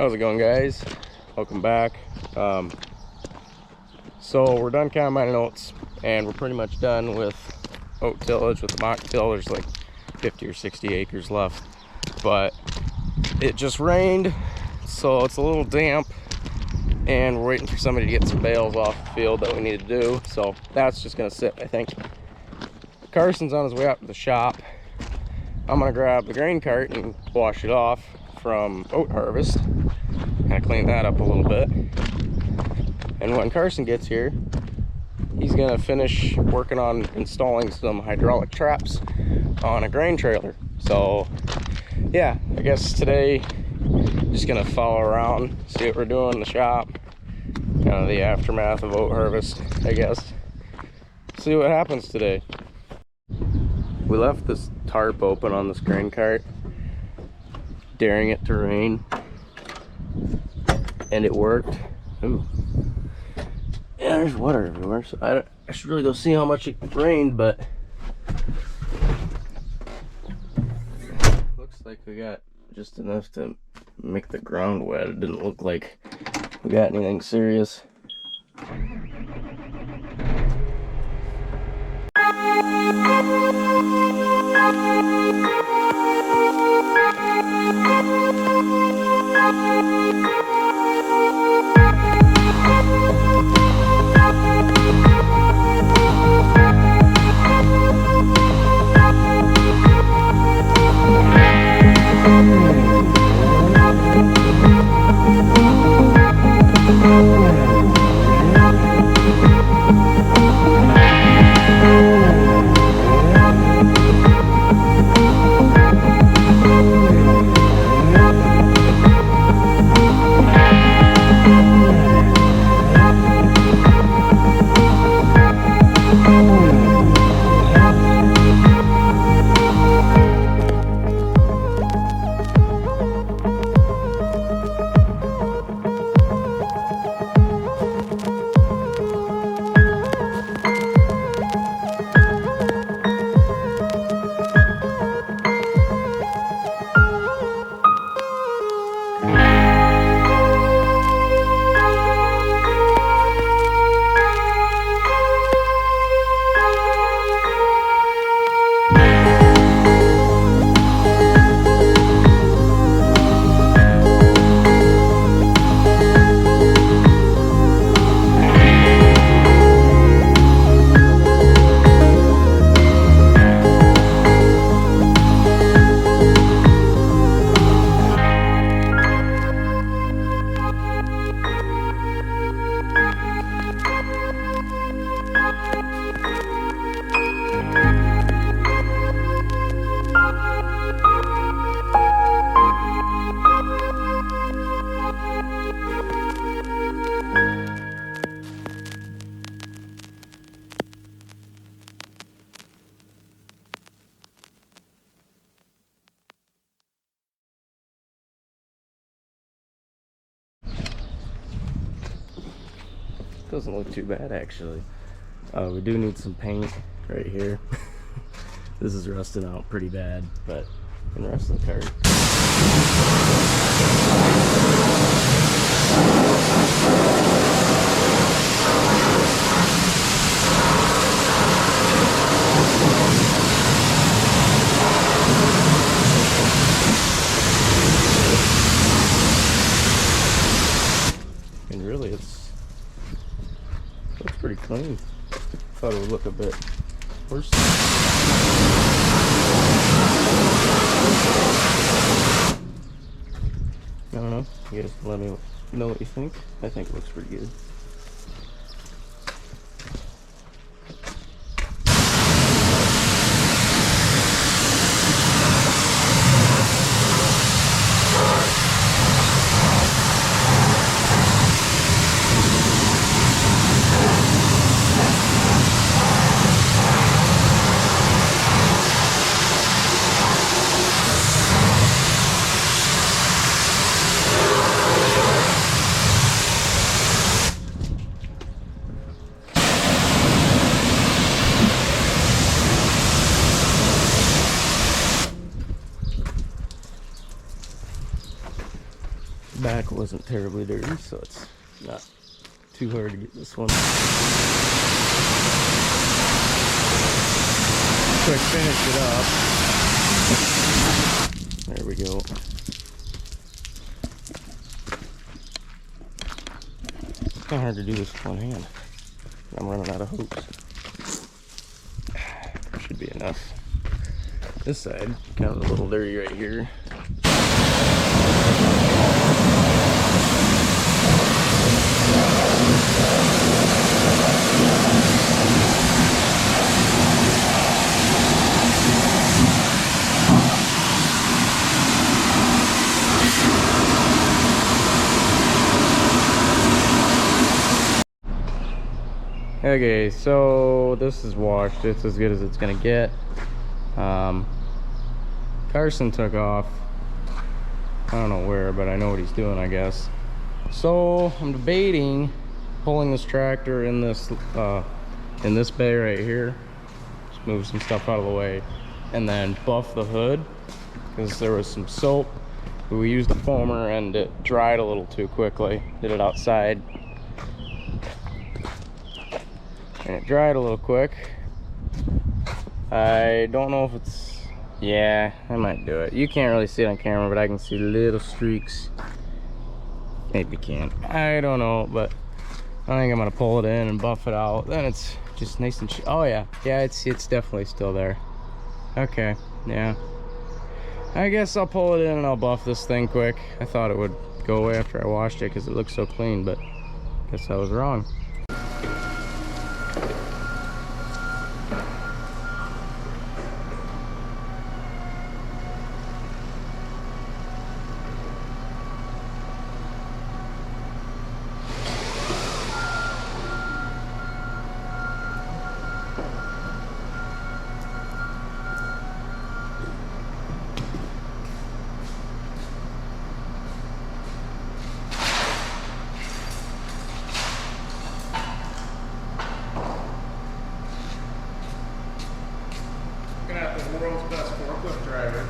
How's it going, guys? Welcome back. So we're done combining oats, and we're pretty much done with oat tillage with the mock till. There's like 50 or 60 acres left, but it just rained, so it's a little damp, and we're waiting for somebody to get some bales off the field that we need to do. So that's just gonna sit, I think. Carson's on his way out to the shop. I'm gonna grab the grain cart and wash it off from oat harvest, kind of clean that up a little bit. And when Carson gets here, he's gonna finish working on installing some hydraulic traps on a grain trailer. So yeah, I guess today just gonna follow around, see what we're doing in the shop, kind of the aftermath of oat harvest, I guess. See what happens today. We left this tarp open on this grain cart, daring it to rain, and it worked. Ooh. Yeah, there's water everywhere, so I should really go see how much it rained, but looks like we got just enough to make the ground wet. It didn't look like we got anything serious. Doesn't look too bad, actually. We do need some paint right here. This is rusting out pretty bad, but we can rest the cart. And really, looks pretty clean. Thought it would look a bit worse. I don't know. You guys let me know what you think. I think it looks pretty good. The back wasn't terribly dirty, so it's not too hard to get this one. Quick finish it up. There we go. It's kind of hard to do this with one hand. I'm running out of hoops. Should be enough. This side, kind of a little dirty right here. Okay, so this is washed. It's as good as it's gonna get. Carson took off. I don't know where, but I know what he's doing, I guess. So I'm debating pulling this tractor in this bay right here. Just move some stuff out of the way, and then buff the hood because there was some soap. We used a foamer and it dried a little too quickly. Did it outside. And it dried a little quick. I don't know if it's, yeah, I might do it. You can't really see it on camera, but I can see little streaks. Maybe you can't. I don't know, but I think I'm gonna pull it in and buff it out. Then it's just nice and oh yeah, it's definitely still there. Okay, yeah. I guess I'll pull it in and I'll buff this thing quick. I thought it would go away after I washed it because it looks so clean, but I guess I was wrong. The world's best forklift driver.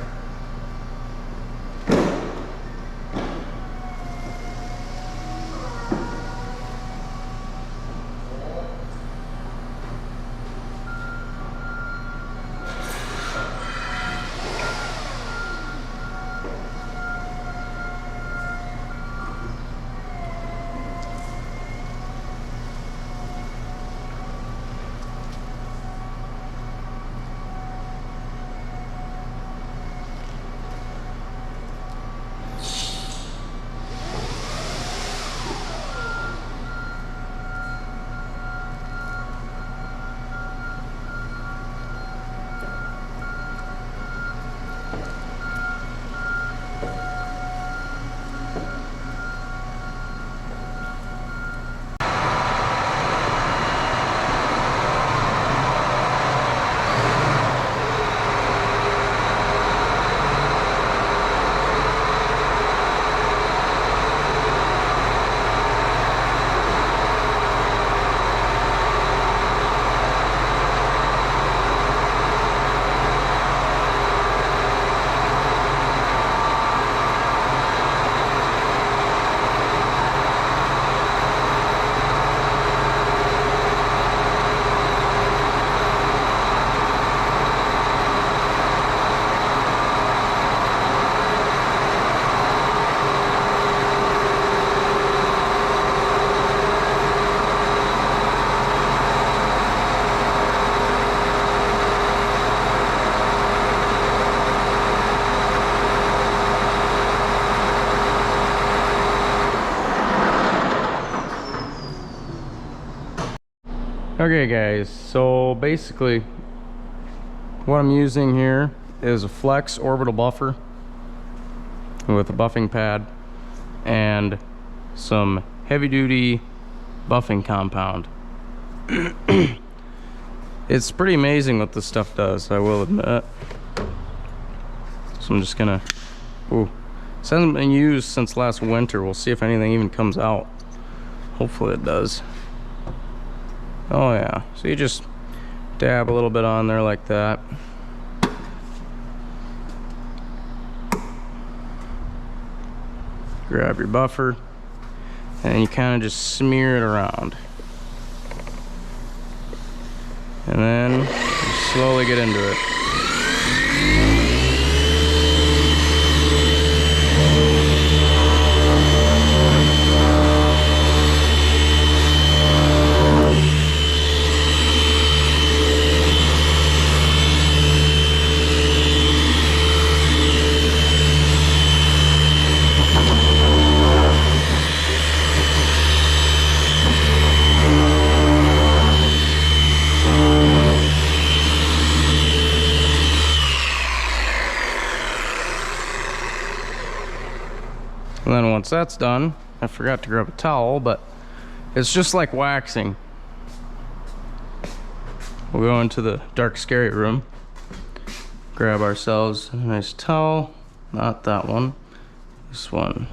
Okay guys, so basically what I'm using here is a flex orbital buffer with a buffing pad and some heavy duty buffing compound. It's pretty amazing what this stuff does, I will admit. So I'm just gonna, ooh, this hasn't been used since last winter. We'll see if anything even comes out. Hopefully it does. Oh yeah, so you just dab a little bit on there like that. grab your buffer, and you kind of just smear it around. And then you slowly get into it. And then once that's done, I forgot to grab a towel, but it's just like waxing. We'll go into the dark scary room, grab ourselves a nice towel, not that one, this one.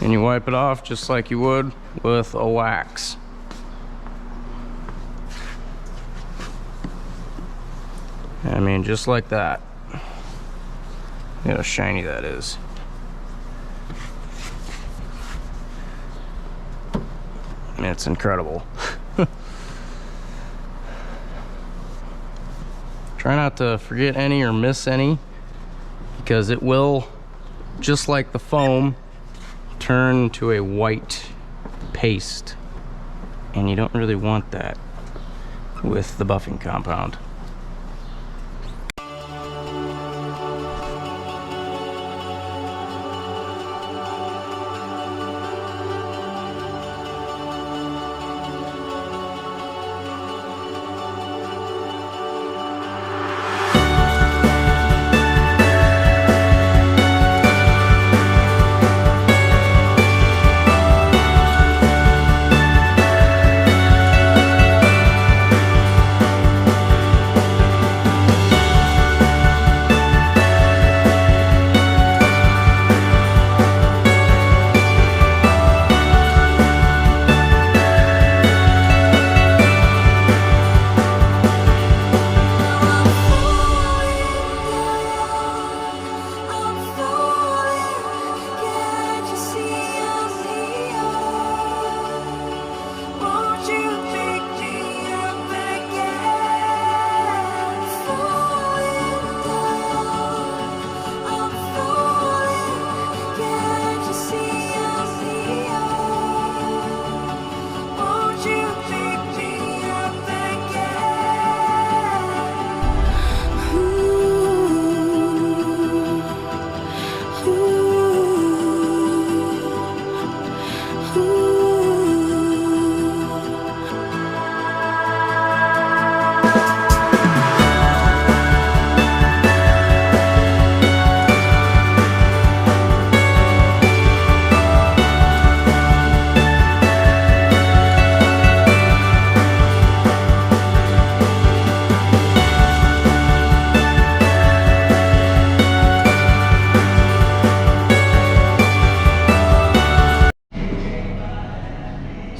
And you wipe it off just like you would with a wax. I mean, just like that. Look at how shiny that is. It's incredible. Try not to forget any or miss any, because it will, just like the foam, turn to a white paste, and you don't really want that with the buffing compound.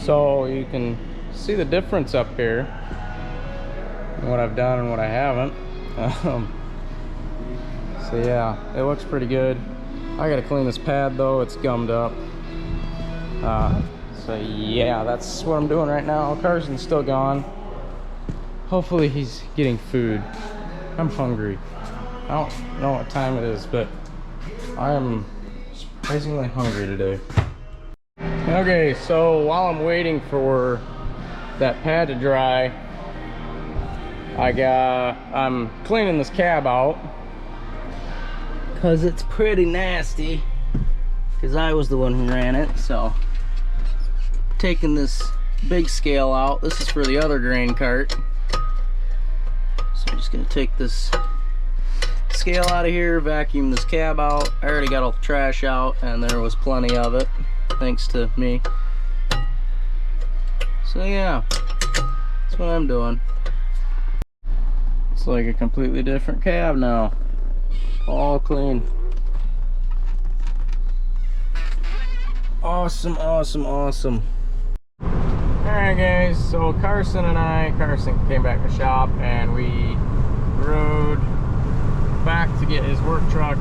So you can see the difference up here, what I've done and what I haven't. So yeah, it looks pretty good. I gotta clean this pad though, it's gummed up. So yeah, that's what I'm doing right now. Carson's still gone. Hopefully he's getting food. I'm hungry. I don't know what time it is, but I am surprisingly hungry today. Okay, so while I'm waiting for that pad to dry, I'm cleaning this cab out because it's pretty nasty, because I was the one who ran it. So taking this big scale out. This is for the other grain cart, so I'm just gonna take this scale out of here, vacuum this cab out. I already got all the trash out, and there was plenty of it, thanks to me. So yeah, that's what I'm doing. It's like a completely different cab now, all clean. Awesome, awesome, awesome. Alright guys, so Carson came back to shop, and we rode back to get his work truck.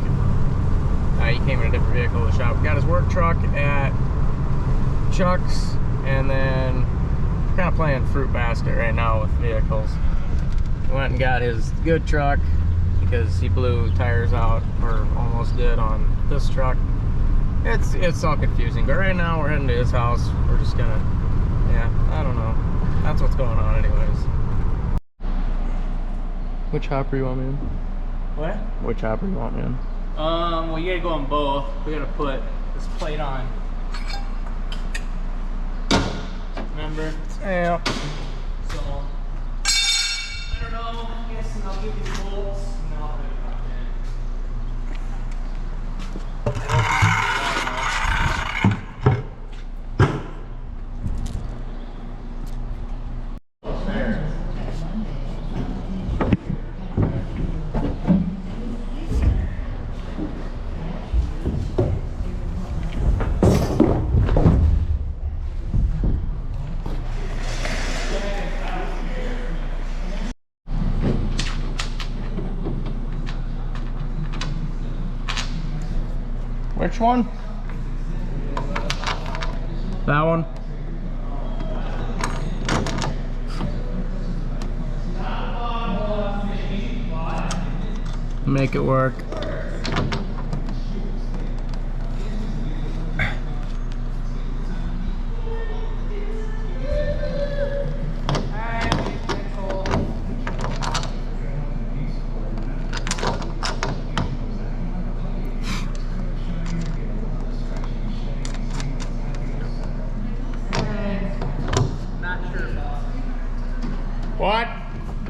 He came in a different vehicle to the shop. We got his work truck at Chuck's, and then kind of playing fruit basket right now with vehicles. Went and got his good truck because he blew tires out, or almost did, on this truck. It's all confusing, but right now we're heading to his house. We're just gonna, yeah, I don't know. That's what's going on anyways. Which hopper you want me in? What? Which hopper you want me in? Well, you gotta go on both. We gotta put this plate on. Remember? Yeah. So, I don't know. I guess I'll give you the bolts and then I'll put it on in. Which one? That one? Make it work. What?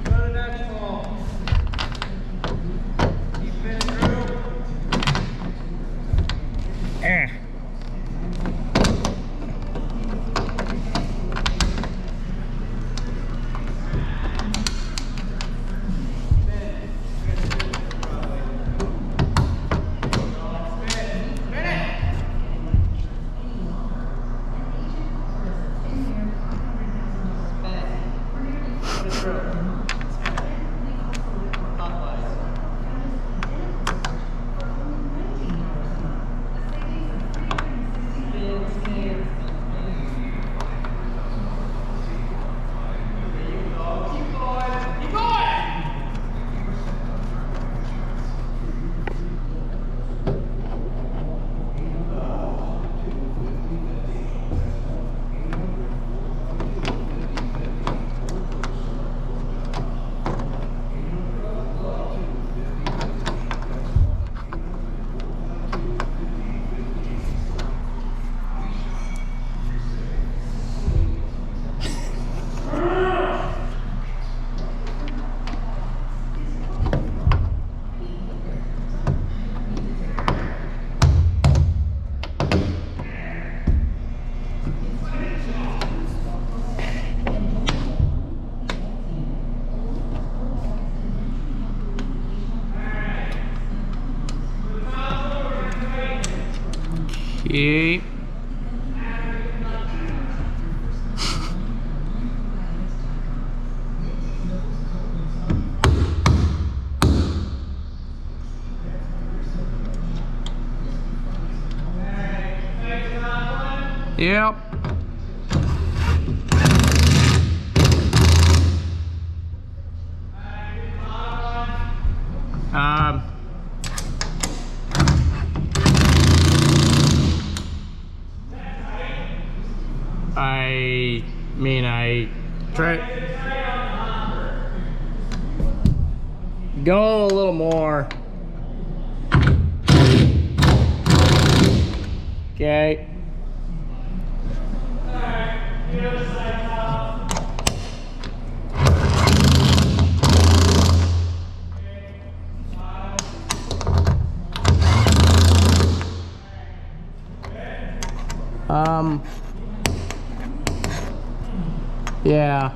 Go to the next hole. You spin it through. Okay. Yep. I mean, I try. Go a little more. Okay. Yeah.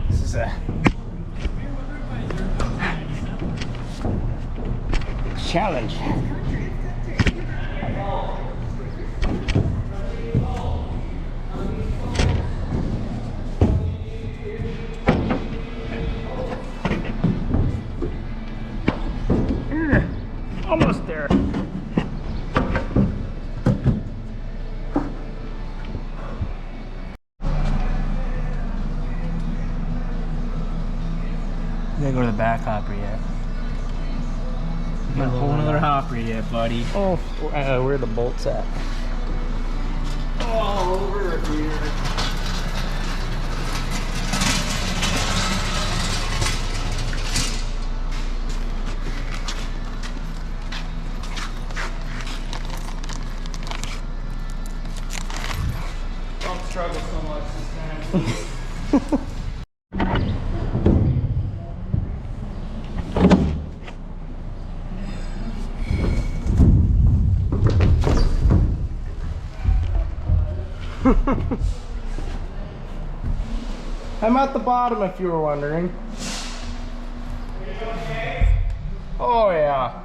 This is a challenge. gotta go to the back hopper yet. Got a whole nother hopper yet, buddy. Oh, where are the bolts at? All over here. Don't struggle so much this time. I'm at the bottom if you were wondering. Are you okay? Oh yeah.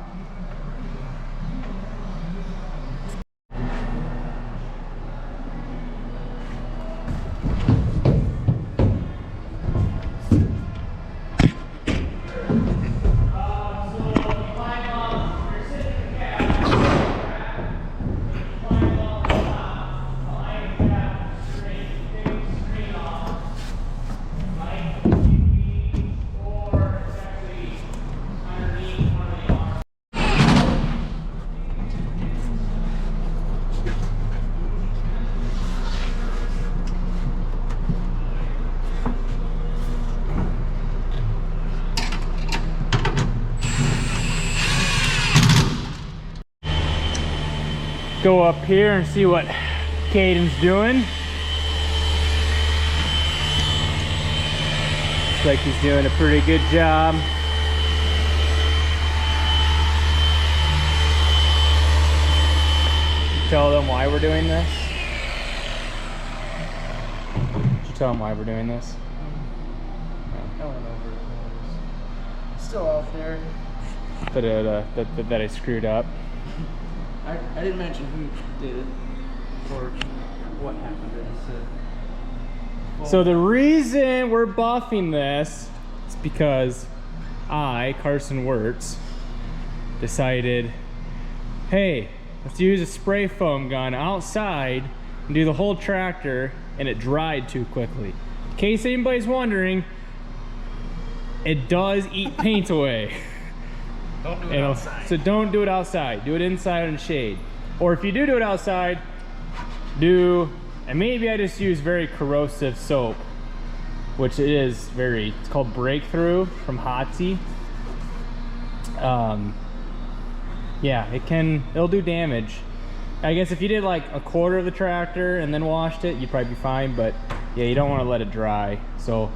Go up here and see what Caden's doing. Looks like he's doing a pretty good job. Tell them why we're doing this. Did you tell them why we're doing this? I went over it. Still out there. That I screwed up. I didn't mention who did it or what happened. So the reason we're buffing this is because I, Carson Wirtz, decided, hey, let's use a spray foam gun outside and do the whole tractor, and it dried too quickly. In case anybody's wondering, it does eat paint away. Don't do it outside. So don't do it outside. Do it inside in the shade. Or if you do it outside, and maybe I just use very corrosive soap, which it is it's called Breakthrough from Hotsy. Yeah, it'll do damage. I guess if you did like a quarter of the tractor and then washed it, you'd probably be fine, but yeah, you don't want to let it dry. So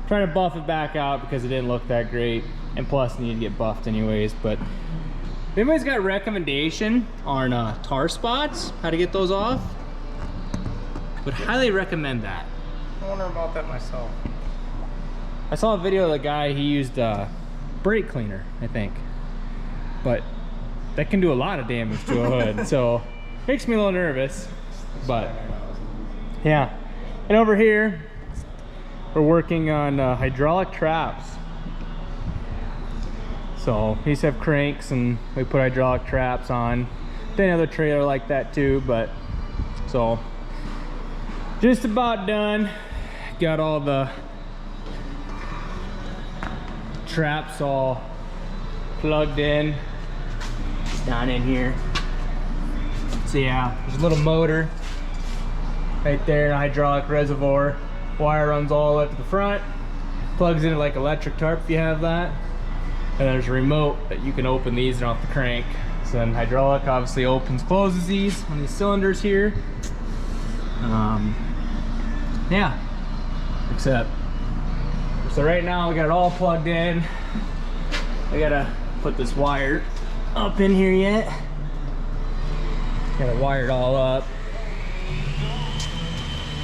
try to buff it back out because it didn't look that great. And plus, need to get buffed anyways. But if anybody's got a recommendation on tar spots, how to get those off, would highly recommend that. I wonder about that myself. I saw a video of the guy, he used brake cleaner, I think. But that can do a lot of damage to a hood, so makes me a little nervous. But yeah, and over here, we're working on hydraulic traps. So these have cranks and we put hydraulic traps on. They have a trailer like that too, but so just about done. Got all the traps all plugged in. It's down in here. So yeah, there's a little motor right there, a hydraulic reservoir. Wire runs all the way up to the front. Plugs into like electric tarp if you have that. And there's a remote that you can open these and off the crank. So then hydraulic obviously opens, closes these on these cylinders here. Yeah, except, so right now we got it all plugged in. I gotta put this wire up in here yet. Gotta wire it all up.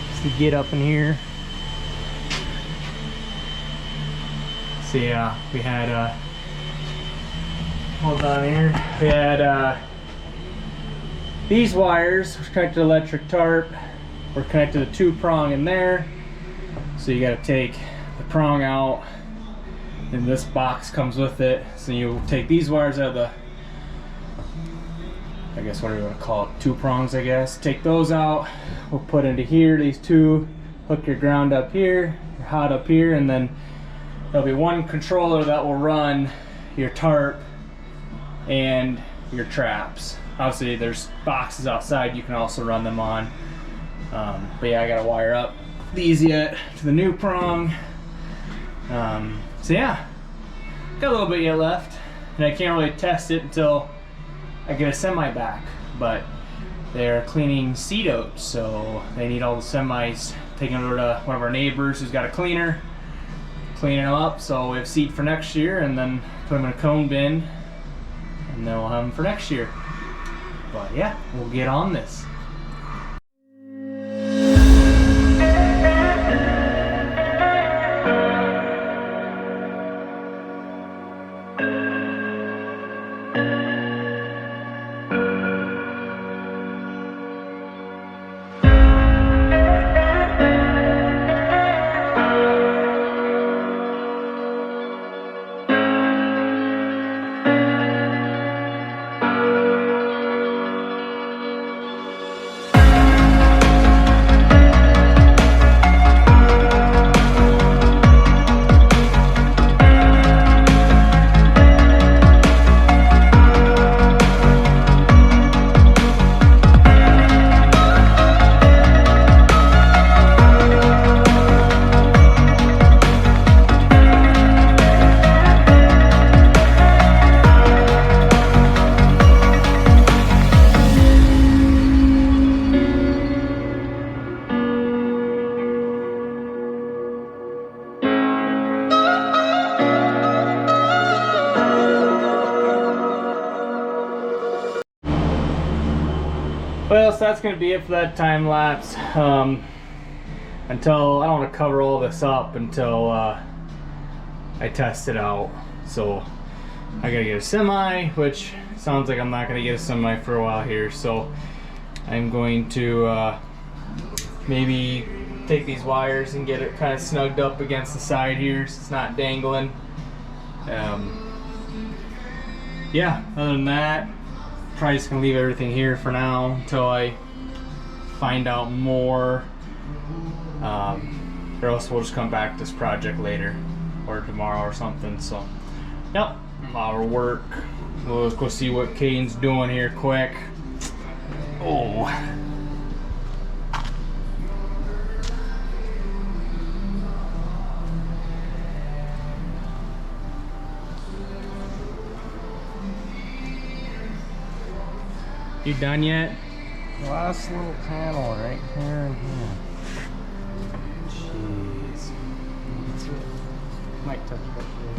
Just to get up in here. So yeah, we had hold on here. We had these wires which connected to electric tarp. We're connected to 2-prong in there. So you got to take the prong out, and this box comes with it. So you take these wires out of the, I guess what do you want to call it, 2 prongs, I guess. Take those out. We'll put into here these two. Hook your ground up here, your hot up here, and then there'll be one controller that will run your tarp and your traps. Obviously there's boxes outside you can also run them on. But yeah, I gotta wire up these yet to the new prong. So yeah, got a little bit yet left, and I can't really test it until I get a semi back. But they're cleaning seed oats, so they need all the semis taken over to one of our neighbors who's got a cleaner, cleaning them up. So we have seed for next year, and then put them in a cone bin, and then we'll have them for next year. But yeah, we'll get on this. Well, so that's going to be it for that time lapse. Until I don't want to cover all this up until I test it out. So I gotta get a semi, which sounds like I'm not gonna get a semi for a while here. So I'm going to maybe take these wires and get it kind of snugged up against the side here so it's not dangling. Yeah, other than that, probably just gonna leave everything here for now until I find out more, or else we'll just come back to this project later or tomorrow or something. So yep, our work. We'll go see what Caden's doing here quick. Oh, you done yet? Last little panel right here and here. Jeez. That's it. Might touch it up here.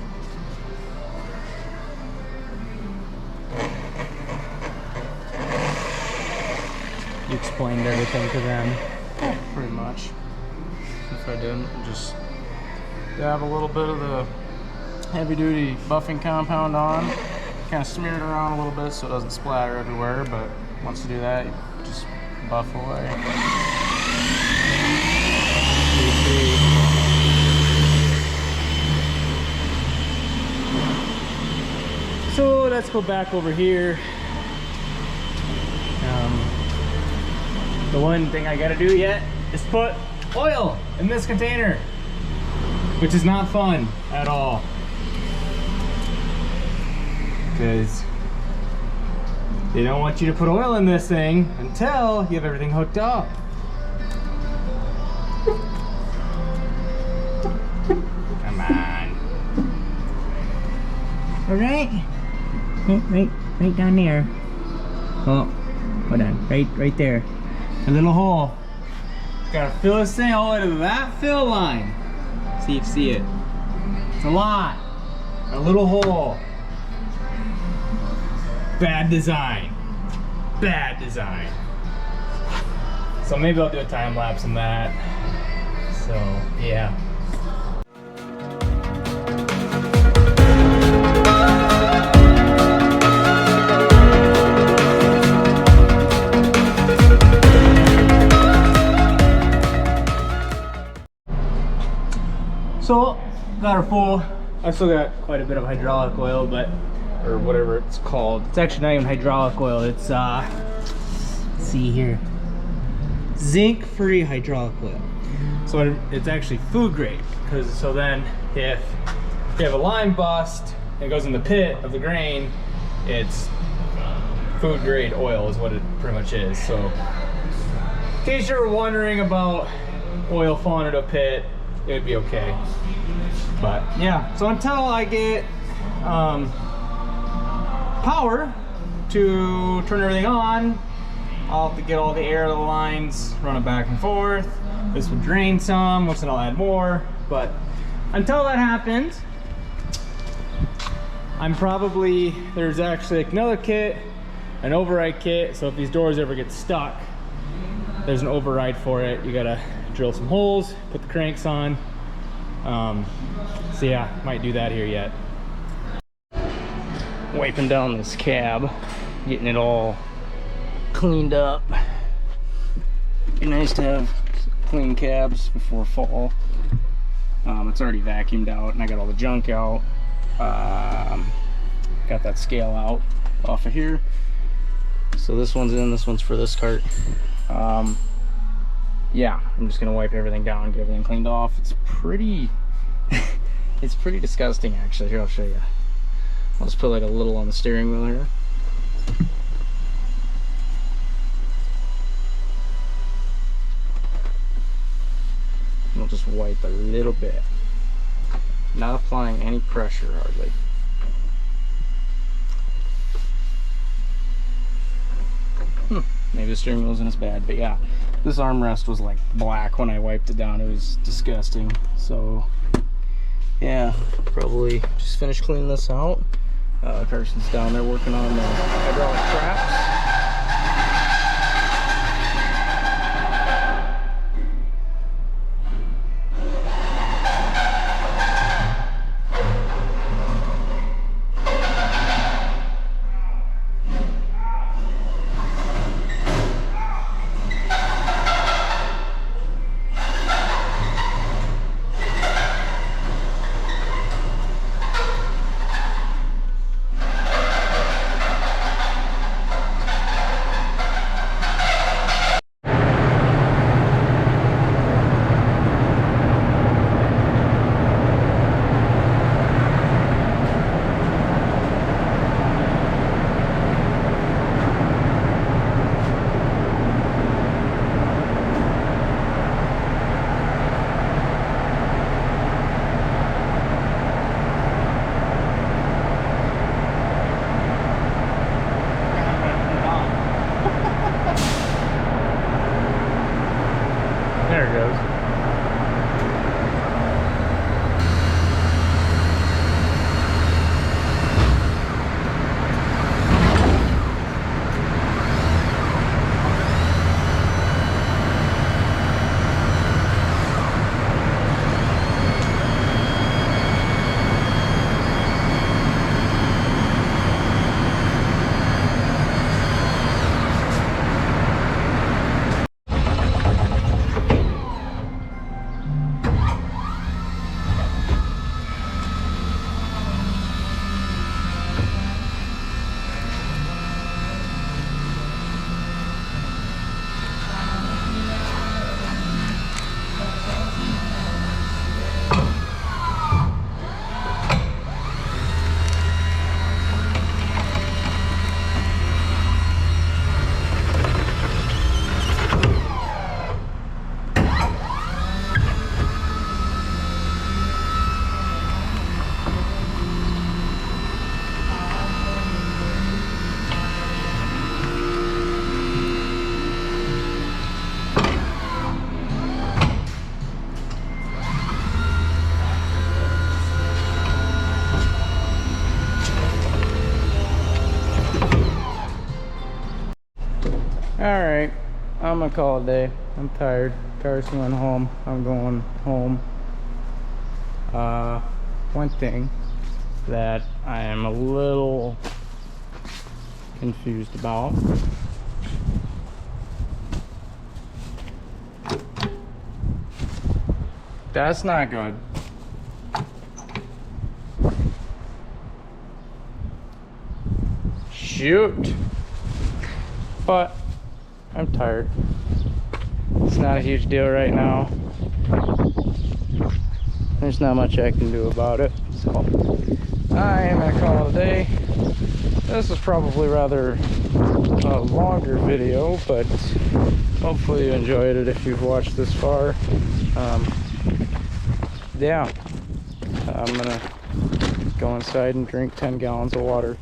You explained everything to them. Yeah, pretty much. If I didn't, just dab a little bit of the heavy duty buffing compound on. Kind of smear it around a little bit so it doesn't splatter everywhere, but once you do that, you just buff away. So let's go back over here. The one thing I gotta do yet is put oil in this container, which is not fun at all. Because they don't want you to put oil in this thing until you have everything hooked up. Come on. All right. Right down there. Oh, hold on. Right there. A little hole. Gotta fill this thing all the way to that fill line. See if you see it. It's a lot. A little hole. Bad design. Bad design. So maybe I'll do a time lapse on that. So yeah. So got her full. I still got quite a bit of hydraulic oil, but or whatever it's called. It's actually not even hydraulic oil. It's let's see here, zinc-free hydraulic oil. So it's actually food grade, because so then if you have a line bust and it goes in the pit of the grain, it's food grade oil is what it pretty much is. So in case you're wondering about oil falling into a pit, it would be okay. But yeah, so until I get power to turn everything on, I'll have to get all the air out of the lines, run it back and forth. This will drain some, once then I'll add more. But until that happens, there's actually another kit, an override kit. So if these doors ever get stuck, there's an override for it. You gotta drill some holes, put the cranks on. So yeah, might do that here yet. Wiping down this cab, getting it all cleaned up. Be nice to have clean cabs before fall. It's already vacuumed out and I got all the junk out. Got that scale out off of here. So this one's in, this one's for this cart. Yeah, I'm just gonna wipe everything down, get everything cleaned off. It's pretty it's pretty disgusting actually. Here, I'll show you. I'll just put like a little on the steering wheel here. We'll just wipe a little bit. Not applying any pressure hardly. Maybe the steering wheel isn't as bad, but yeah, this armrest was like black when I wiped it down. It was disgusting. So yeah, probably just finish cleaning this out. Carson's down there working on the hydraulic traps. There it goes. Alright, I'm gonna call it a day. I'm tired. Carson went home. I'm going home. One thing that I am a little confused about that's not good. Shoot. But I'm tired. It's not a huge deal right now. there's not much I can do about it. So I am gonna call it a day. This is probably rather a longer video, but hopefully you enjoyed it if you've watched this far. Yeah, I'm gonna go inside and drink 10 gallons of water.